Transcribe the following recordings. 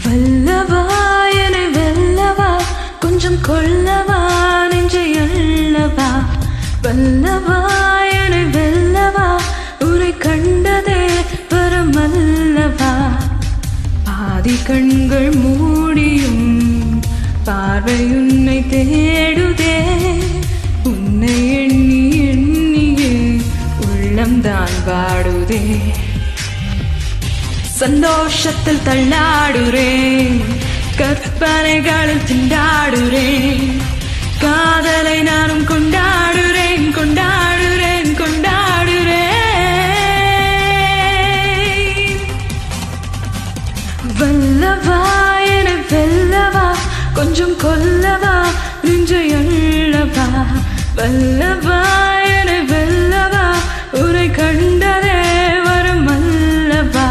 வல்லவா என்னை வெல்லவா கொஞ்சம் கொல்லவா நெஞ்சை அள்ளவா வல்லவா என்னை வெல்லவா உன்னை கண்டதே வரமல்லவா பாதி கண்கள் மூடியும் பார்வை உன்னை தேடுதே உன்னை எண்ணி எண்ணியே உள்ளம்தான் வாடுதே சந்தோஷத்தில் தள்ளாடுறேன் கற்பனைகளில் திண்டாடுறேன் காதலை நானும் கொண்டாடுறேன் கொண்டாடுறேன் கொண்டாடுறேன் வல்லவா என்னை வெல்லவா கொஞ்சம் கொல்லவா நெஞ்சை அள்ளவா வல்லவா என்னை வெல்லவா உன்னை கண்டதே வரமல்லவா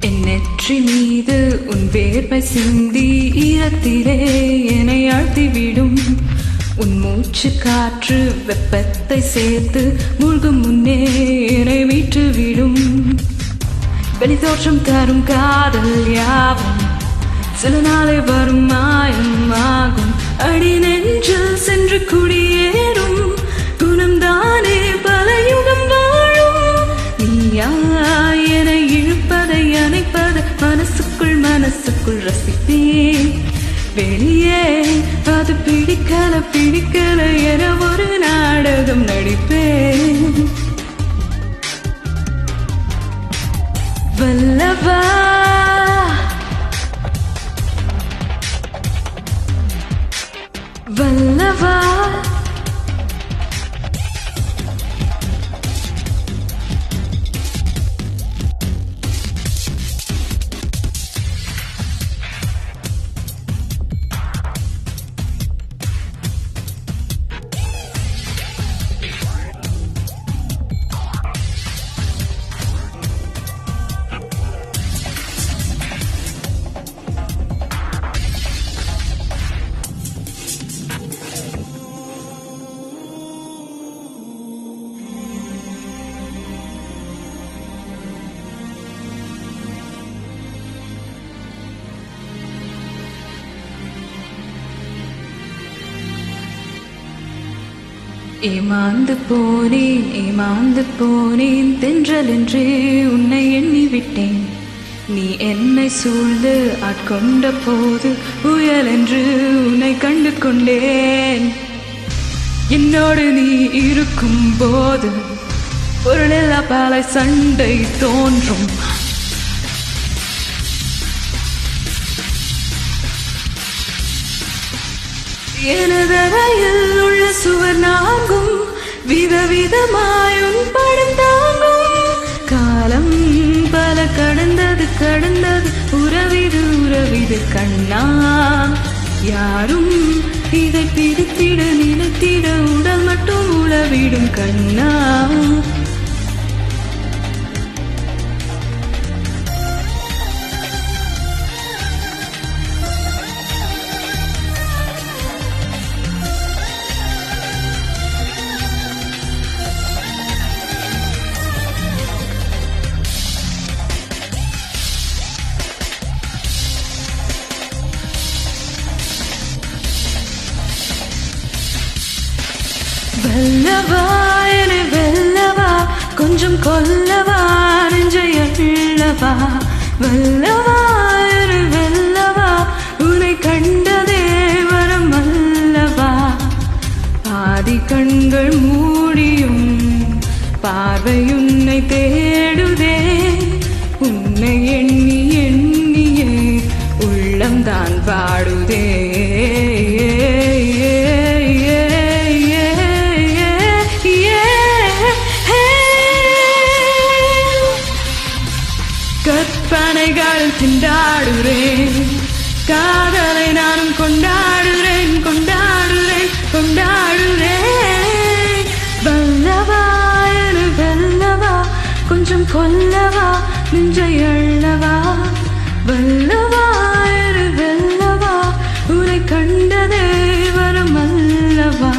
என் நெற்றி மீது உன் வேர்வை சிந்தி ஈரத்திலே என்னை ஆழ்த்திவிடும் உன் மூச்சு காற்று வெப்பத்தை சேர்த்து மூழ்கும் முன்னே என்னை மீட்டுவிடும் வெளித்தோற்றம் தரும் காதல் யாவும் சில நாளை வரும் மாயமாகும் அடி நெஞ்சில் சென்று குடியேறும் குணம்தானே பல யுகம் வாழும் நீயா என்னை இழுப்பதை அணைப்பது மனசுக்குள் ரசிப்பேன் வெளியே அது பிடிக்கல என ஒரு நாடகம் நடிப்பேன் வல்லவா வல்லவா ஏமாந்து போனேன் தென்றல் என்றே உன்னை எண்ணிவிட்டேன் நீ என்னை சூழ்ந்து ஆட்கொண்ட போது புயல் என்று உன்னை கண்டு கொண்டேன் என்னோடு நீ இருக்கும் போது பொருளெல்லா பல சண்டை தோன்றும் எனதரையில் உள்ள சுவர் நான்கும் விதவிதமாயும் படம் தாங்கும் காலம் பல கடந்தது உறவிது கண்ணா யாரும் இதை பிரித்திட நினைத்திட உடல் மட்டும் உளவிடும் கண்ணா வல்லவா என்னை வெல்லவா கொஞ்சம் கொல்லவா நெஞ்சை அள்ளவா வல்லவா என்னை வெல்லவா உன்னை கண்டதே வரமல்லவா பாதி கண்கள் மூடியும் பார்வை உன்னை தேடுதே உன்னை எண்ணி எண்ணியே உள்ளம்தான் வாடுதே கற்பனைகள் திண்டாடும் கொண்டாடுறேன் காதலை நானும் கொண்டாடுறேன் கொண்டாடுறேன் கொண்டாடுறேன் வல்லவா என வெல்லவா கொஞ்சம் கொல்லவா நெஞ்சை அள்ளவா வல்லவா என வெல்லவா உன்னை கண்டதே வரம் அல்லவா